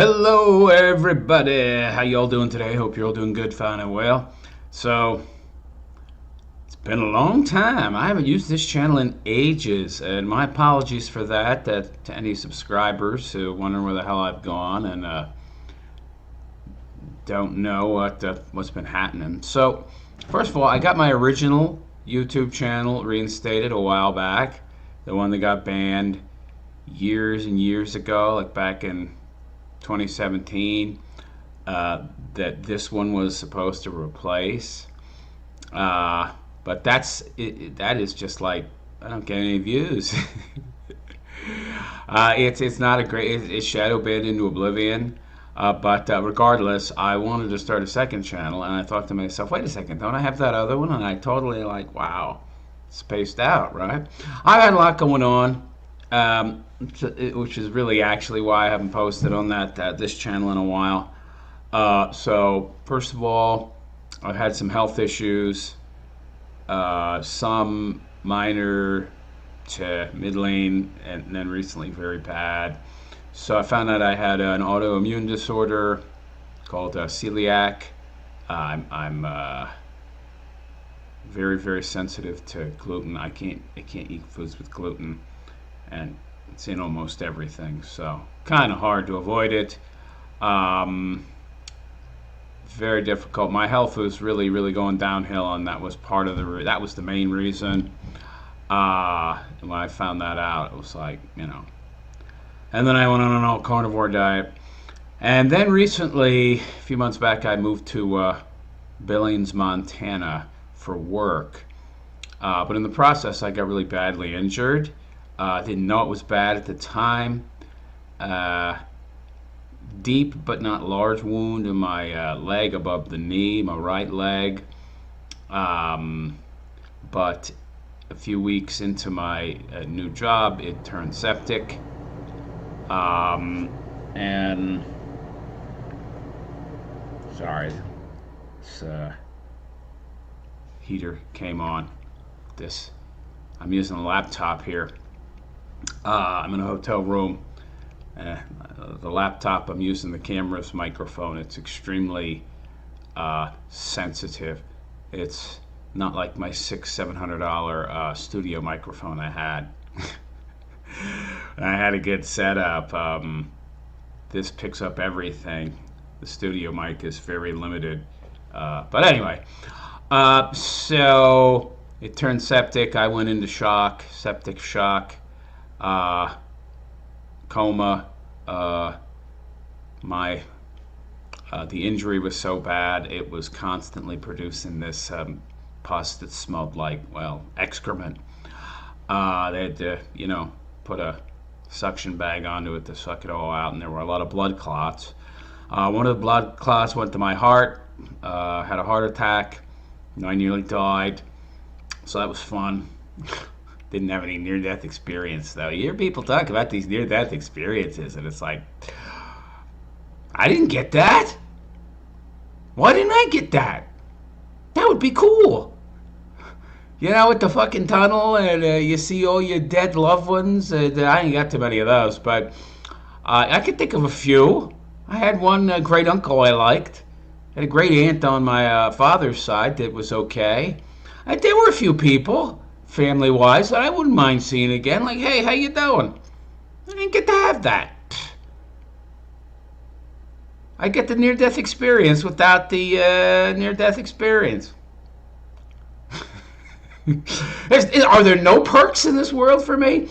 Hello, everybody. How y'all doing today? Hope you're all doing good, fine, and well. So, it's been a long time. I haven't used this channel in ages, and my apologies for that. To any subscribers who wonder where the hell I've gone and don't know what's been happening. So, first of all, I got my original YouTube channel reinstated a while back, the one that got banned years and years ago, like back in 2017, that this one was supposed to replace. But that is just like, I don't get any views. It's not a great, it's shadow banned into oblivion. But regardless, I wanted to start a second channel, and I thought to myself, wait a second, don't I have that other one? And I totally like, wow, spaced out, right? I've had a lot going on. Which is really actually why I haven't posted on this channel in a while. So first of all, I've had some health issues, some minor to middling, and then recently very bad. So I found out I had an autoimmune disorder called celiac. I'm very, very sensitive to gluten. I can't eat foods with gluten, and it's in almost everything, so kind of hard to avoid it. Very difficult. My health was really, really going downhill, and that was that was the main reason. And when I found that out, it was like, And then I went on an all carnivore diet, and then recently, a few months back, I moved to Billings, Montana, for work. But in the process, I got really badly injured. I didn't know it was bad at the time. Deep but not large wound in my leg above the knee, my right leg. But a few weeks into my new job, it turned septic. And sorry, this heater came on. I'm using a laptop here. I'm in a hotel room. The laptop, I'm using the camera's microphone. It's extremely sensitive. It's not like my $700 studio microphone I had. I had a good setup. This picks up everything. The studio mic is very limited. But anyway, so it turned septic. I went into shock, septic shock. Coma. The injury was so bad, it was constantly producing this pus that smelled like, well, excrement. They had to, put a suction bag onto it to suck it all out, and there were a lot of blood clots. One of the blood clots went to my heart. Had a heart attack. I nearly died, so that was fun. Didn't have any near-death experience, though. You hear people talk about these near-death experiences, and it's like, I didn't get that. Why didn't I get that? That would be cool. With the fucking tunnel, and you see all your dead loved ones. I ain't got too many of those, but I could think of a few. I had one great uncle I liked. I had a great aunt on my father's side that was okay. There were a few people, family-wise, that I wouldn't mind seeing again. Like, hey, how you doing? I didn't get to have that. I get the near-death experience without the near-death experience. Are there no perks in this world for me?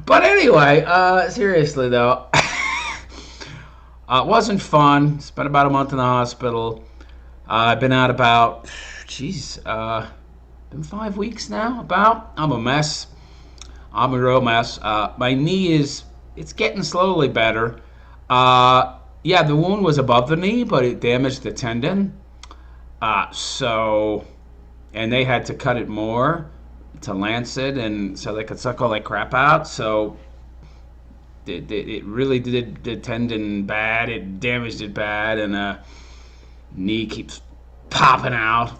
But anyway, seriously though, it wasn't fun. Spent about a month in the hospital. I've been out about, been 5 weeks now, about. I'm a mess. I'm a real mess. My knee it's getting slowly better. Yeah, the wound was above the knee, but it damaged the tendon. And they had to cut it more to lance it, and so they could suck all that crap out. So it really did the tendon bad. It damaged it bad, and knee keeps popping out.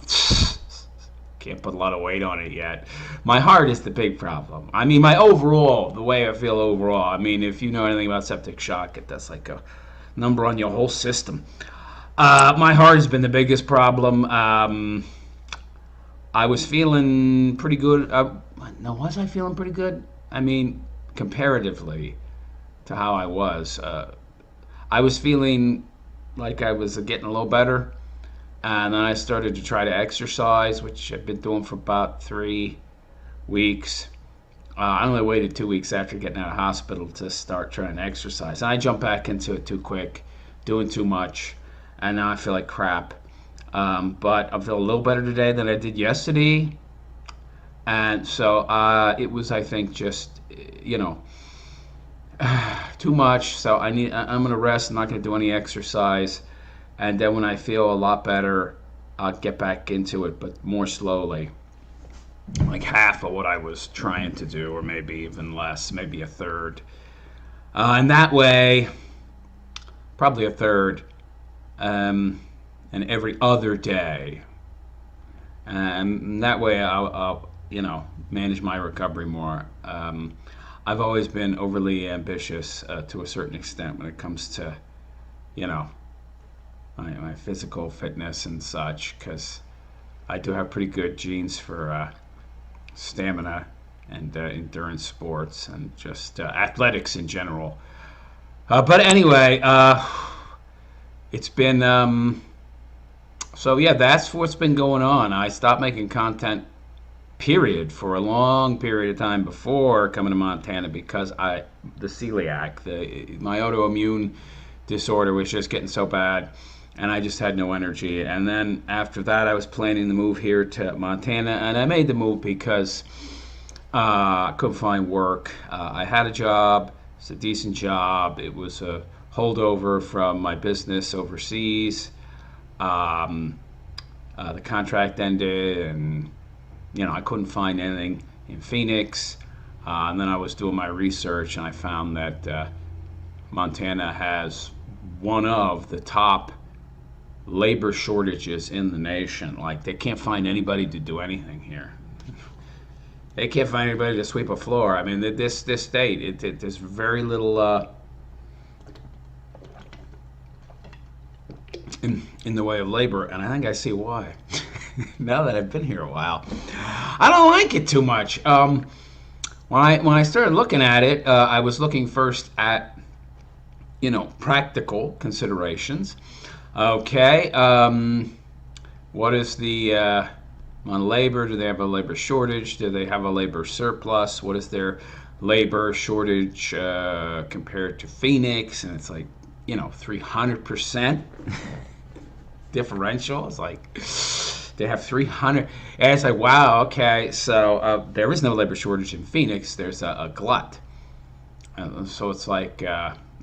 Can't put a lot of weight on it yet. My heart is the big problem. I mean, the way I feel overall. I mean, if you know anything about septic shock, that's like number on your whole system. My heart has been the biggest problem. I was feeling pretty good. No, was I feeling pretty good? I mean, comparatively to how I was. I was feeling like I was getting a little better. And then I started to try to exercise, which I've been doing for about 3 weeks. I only waited 2 weeks after getting out of hospital to start trying to exercise. And I jumped back into it too quick, doing too much, and now I feel like crap. But I feel a little better today than I did yesterday. And so it was, I think, just, you know, too much. So I'm going to rest. I'm not going to do any exercise. And then when I feel a lot better, I'll get back into it, but more slowly. Like half of what I was trying to do, or maybe even less, maybe a third. And that way, probably a third, and every other day. And that way I'll manage my recovery more. I've always been overly ambitious to a certain extent when it comes to, you know, my physical fitness and such, because I do have pretty good genes for stamina and endurance sports and just athletics in general. But anyway, it's been so yeah, that's what's been going on. I stopped making content, period, for a long period of time before coming to Montana because the celiac, my autoimmune disorder was just getting so bad, and I just had no energy. And then after that, I was planning to move here to Montana, and I made the move because I couldn't find work. I had a job. It's a decent job. It was a holdover from my business overseas. The contract ended, and I couldn't find anything in Phoenix. And then I was doing my research, and I found that Montana has one of the top labor shortages in the nation. Like, they can't find anybody to do anything here. They can't find anybody to sweep a floor. I mean, this state, there's very little in the way of labor, and I think I see why. Now that I've been here a while, I don't like it too much. When I started looking at it, I was looking first at practical considerations. Okay, what is the on labor? Do they have a labor shortage? Do they have a labor surplus? What is their labor shortage compared to Phoenix? And it's like 300% differential. It's like they have 300. And it's like, wow, okay, so there is no labor shortage in Phoenix. There's a glut. So it's like,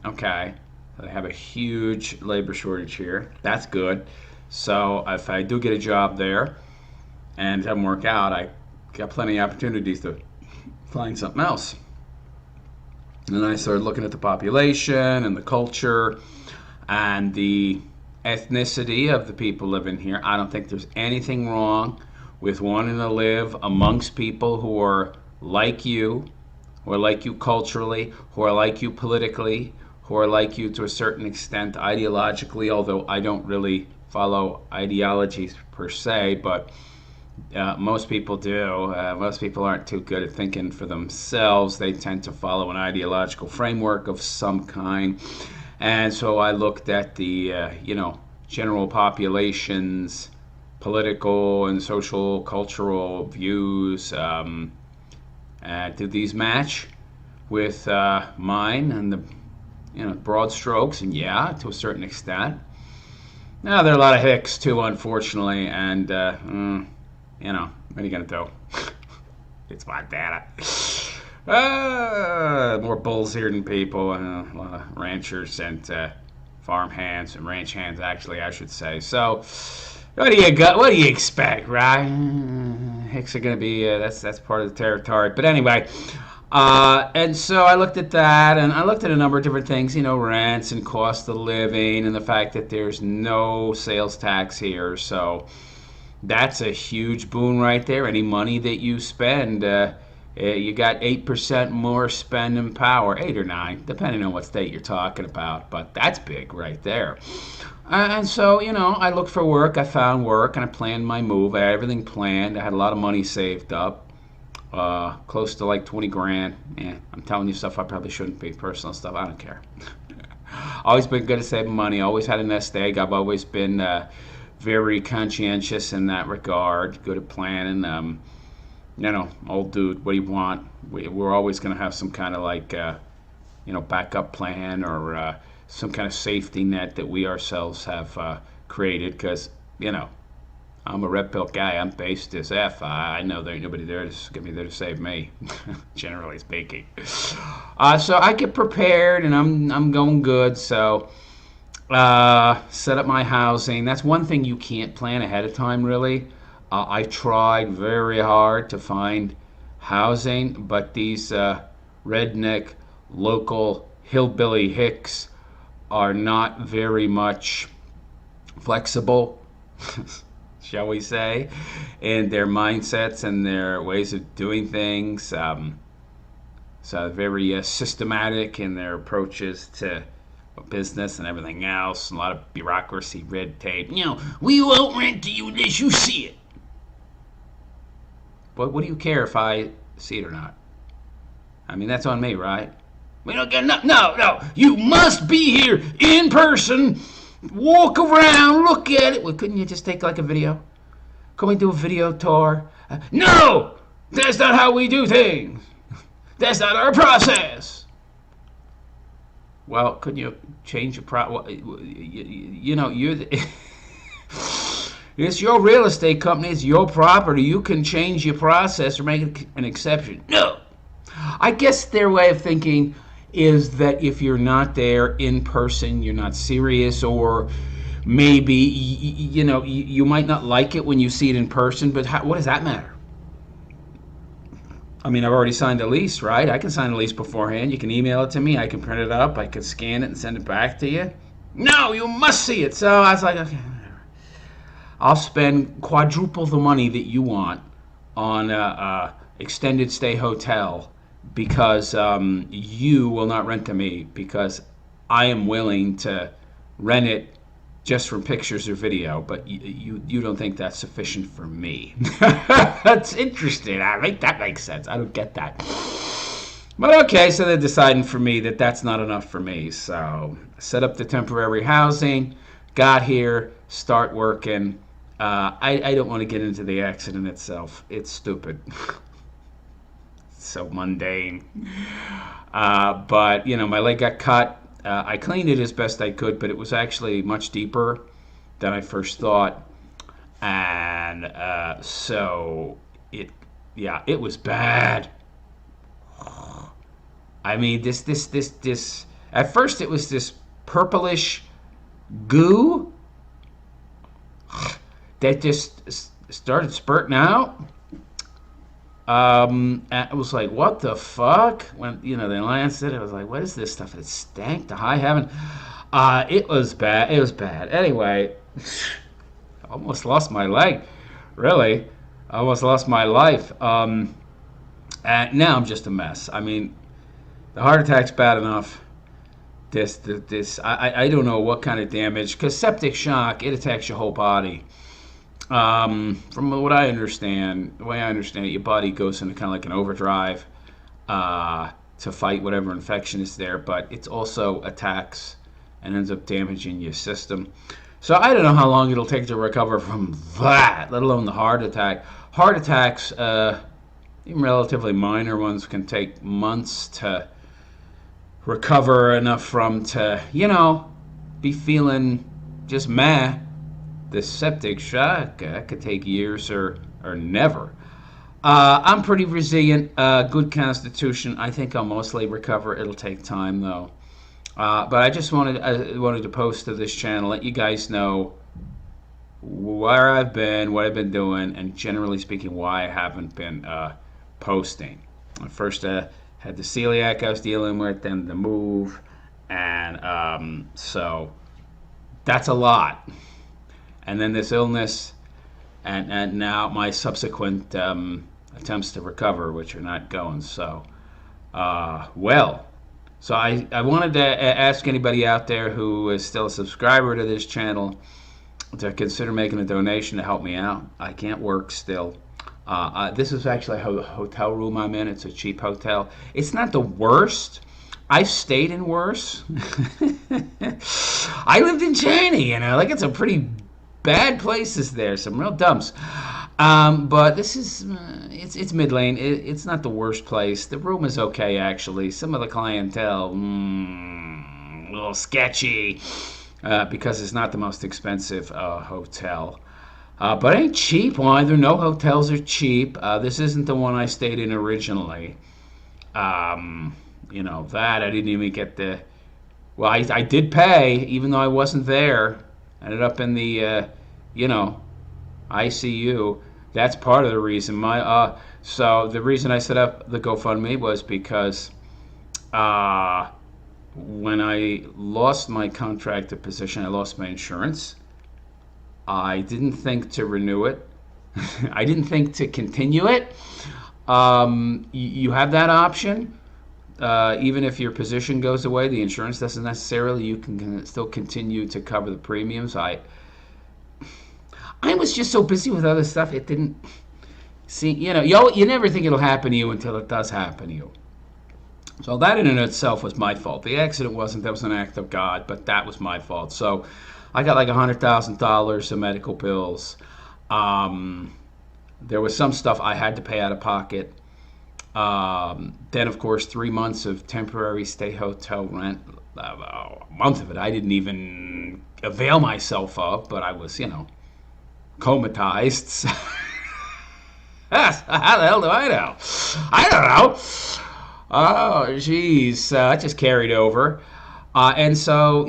okay, they have a huge labor shortage here. That's good. So if I do get a job there and it doesn't work out, I got plenty of opportunities to find something else. And then I started looking at the population and the culture and the ethnicity of the people living here. I don't think there's anything wrong with wanting to live amongst people who are like you culturally, who are like you politically, who are like you to a certain extent ideologically, although I don't really follow ideologies per se, but most people do. Most people aren't too good at thinking for themselves. They tend to follow an ideological framework of some kind. And so I looked at the, general population's political and social, cultural views. Do these match with mine and the, broad strokes? And yeah, to a certain extent. Now, there are a lot of hicks, too, unfortunately. And, what are you going to do? It's Montana. More bulls here than people, and a lot of ranchers and farm hands and ranch hands, actually, I should say. So, what do you expect, right? Hicks are going to be that's part of the territory. But anyway, and so I looked at that, and I looked at a number of different things, rents and cost of living, and the fact that there's no sales tax here. So that's a huge boon right there. Any money that you spend You got 8% more spending power, 8 or 9, depending on what state you're talking about. But that's big right there. And so, I looked for work. I found work, and I planned my move. I had everything planned. I had a lot of money saved up, close to like 20 grand. I'm telling you stuff I probably shouldn't be, personal stuff. I don't care. Always been good at saving money. Always had a nest egg. I've always been very conscientious in that regard. Good at planning. Old dude, what do you want? We're always going to have some kind of like, backup plan or some kind of safety net that we ourselves have created because, I'm a red pill guy. I'm based as F. I know there ain't nobody there to get me there to save me, generally speaking. So I get prepared and I'm going good. So set up my housing. That's one thing you can't plan ahead of time, really. I tried very hard to find housing, but these redneck local hillbilly hicks are not very much flexible, shall we say, in their mindsets and their ways of doing things. So very systematic in their approaches to business and everything else. A lot of bureaucracy, red tape. We won't rent to you unless you see it. But what do you care if I see it or not? I mean, that's on me, right? We don't get no. You must be here in person. Walk around, look at it. Well, couldn't you just take like a video? Can we do a video tour? No! That's not how we do things. That's not our process. Well, couldn't you change your you're it's your real estate company. It's your property. You can change your process or make an exception. No. I guess their way of thinking is that if you're not there in person, you're not serious, or maybe you might not like it when you see it in person, but what does that matter? I mean, I've already signed a lease, right? I can sign a lease beforehand. You can email it to me. I can print it up. I can scan it and send it back to you. No, you must see it. So I was like, okay, whatever. I'll spend quadruple the money that you want on a extended stay hotel because you will not rent to me because I am willing to rent it just from pictures or video, but you don't think that's sufficient for me. That's interesting. I think that makes sense. I don't get that. But okay, so they're deciding for me that that's not enough for me. So I set up the temporary housing, got here, start working. I don't want to get into the accident itself. It's stupid. So mundane. But, my leg got cut. I cleaned it as best I could, but it was actually much deeper than I first thought. And so it was bad. I mean, this. At first, it was this purplish goo that just started spurting out. And it was like, what the fuck? When they lanced it, I was like, what is this stuff? It stank to high heaven. It was bad. It was bad. Anyway, I almost lost my leg. Really, I almost lost my life. And now I'm just a mess. I mean, the heart attack's bad enough. I don't know what kind of damage, because septic shock, it attacks your whole body. From what I understand, the way I understand it, your body goes into kind of like an overdrive to fight whatever infection is there, but it also attacks and ends up damaging your system. So I don't know how long it'll take to recover from that, let alone the heart attack. Heart attacks, even relatively minor ones, can take months to recover enough from to, be feeling just meh. The septic shock could take years or never. I'm pretty resilient, good constitution. I think I'll mostly recover. It'll take time though. But I just wanted to post to this channel, let you guys know where I've been, what I've been doing, and generally speaking, why I haven't been posting. First, had the celiac I was dealing with, then the move, and so that's a lot. And then this illness, and now my subsequent attempts to recover, which are not going so well. So I wanted to ask anybody out there who is still a subscriber to this channel to consider making a donation to help me out. I can't work still. This is actually a hotel room I'm in. It's a cheap hotel. It's not the worst. I've stayed in worse. I lived in Cheney, like it's a pretty bad places there, some real dumps. But this is, it's mid-lane. It's not the worst place. The room is okay, actually. Some of the clientele, a little sketchy, because it's not the most expensive hotel. But it ain't cheap either. No hotels are cheap. This isn't the one I stayed in originally. That I didn't even get the... Well, I did pay, even though I wasn't there. Ended up in the, ICU. That's part of the reason. So the reason I set up the GoFundMe was because when I lost my contracted position, I lost my insurance. I didn't think to renew it. I didn't think to continue it. You have that option. Even if your position goes away, the insurance doesn't necessarily. You can still continue to cover the premiums. I was just so busy with other stuff. It didn't see. You never think it'll happen to you until it does happen to you. So that in and of itself was my fault. The accident wasn't. That was an act of God, but that was my fault. So I got like $100,000 of medical bills. There was some stuff I had to pay out of pocket. Then, of course, 3 months of temporary stay hotel rent. A month of it I didn't even avail myself of, but I was, comatized. How the hell do I know? I don't know. Oh, jeez. I just carried over. And so,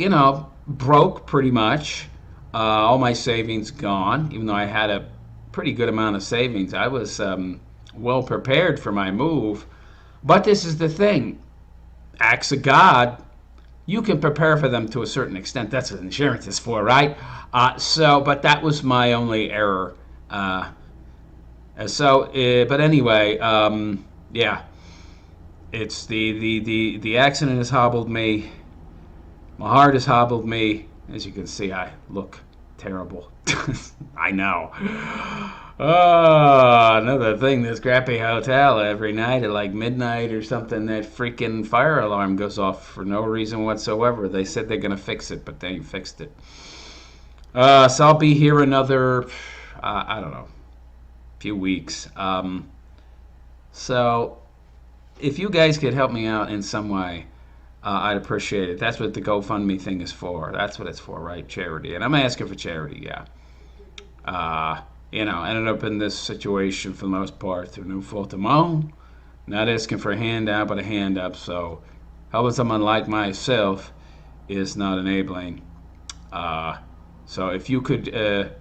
broke pretty much. All my savings gone, even though I had a pretty good amount of savings. I was well prepared for my move. But this is the thing. Acts of God, you can prepare for them to a certain extent. That's what insurance is for, right? But that was my only error. But anyway, yeah. It's the accident has hobbled me. My heart has hobbled me. As you can see, I look terrible. I know. Oh, another thing, this crappy hotel every night at like midnight or something, that freaking fire alarm goes off for no reason whatsoever. They said they're going to fix it, but they ain't fixed it. So I'll be here another, I don't know, few weeks. So if you guys could help me out in some way, I'd appreciate it. That's what the GoFundMe thing is for. That's what it's for, right? Charity. And I'm asking for charity, yeah. Ended up in this situation for the most part through no fault of my own. Not asking for a handout, but a hand up. So helping someone like myself is not enabling. So if you could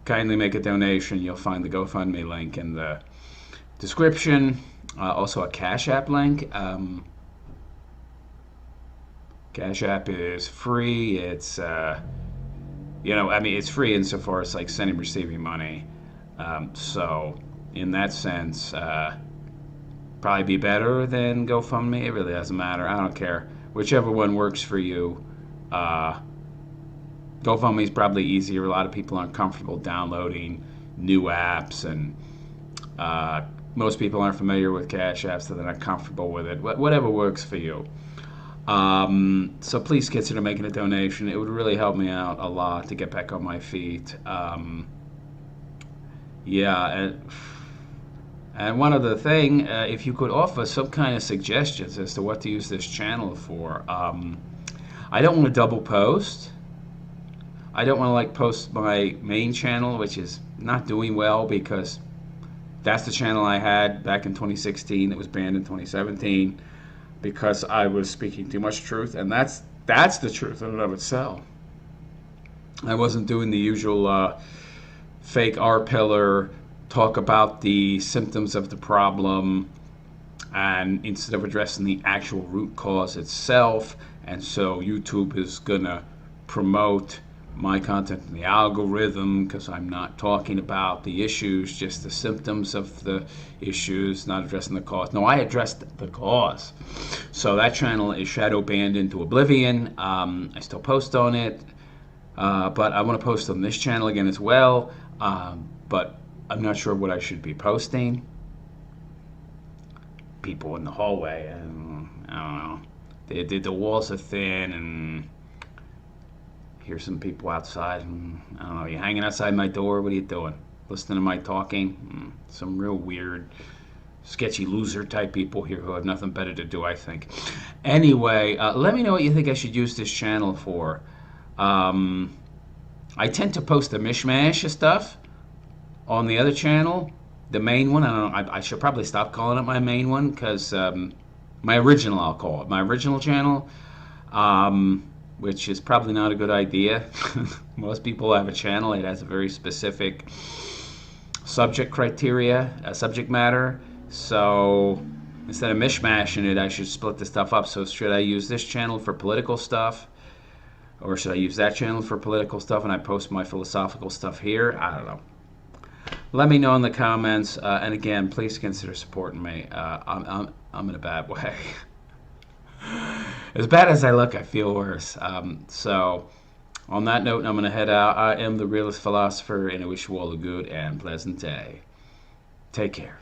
kindly make a donation, you'll find the GoFundMe link in the description. Also a Cash App link. Cash App is free. It's it's free insofar as like sending and receiving money. So in that sense, probably be better than GoFundMe. It really doesn't matter. I don't care. Whichever one works for you. GoFundMe is probably easier. A lot of people aren't comfortable downloading new apps, and most people aren't familiar with Cash App, so they're not comfortable with it. Whatever works for you. So please consider making a donation. It would really help me out a lot to get back on my feet. And one other thing, if you could offer some kind of suggestions as to what to use this channel for. I don't want to double post. I don't want to post my main channel, which is not doing well, because that's the channel I had back in 2016. It was banned in 2017. Because I was speaking too much truth, and that's the truth in and of itself. I wasn't doing the usual fake R-pillar, talk about the symptoms of the problem, and instead of addressing the actual root cause itself. And so YouTube is gonna promote my content in the algorithm because I'm not talking about the issues, just the symptoms of the issues, not addressing the cause. No, I addressed the cause. So that channel is shadow banned into oblivion. I still post on it, but I want to post on this channel again as well. But I'm not sure what I should be posting. People in the hallway, and I don't know. The walls are thin, and here's some people outside. And, I don't know. You hanging outside my door? What are you doing? Listening to my talking? Some real weird, sketchy loser type people here who have nothing better to do, I think. Anyway, let me know what you think I should use this channel for. I tend to post a mishmash of stuff on the other channel, the main one. I don't know. I should probably stop calling it my main one because my original, I'll call it my original channel, which is probably not a good idea. Most people have a channel. It has a very specific subject criteria, subject matter. So instead of mishmashing it, I should split the stuff up. So should I use this channel for political stuff? Or should I use that channel for political stuff and I post my philosophical stuff here? I don't know. Let me know in the comments. And again, please consider supporting me. I'm in a bad way. As bad as I look, I feel worse. So on that note, I'm going to head out. I am the Realist Philosopher, and I wish you all a good and pleasant day. Take care.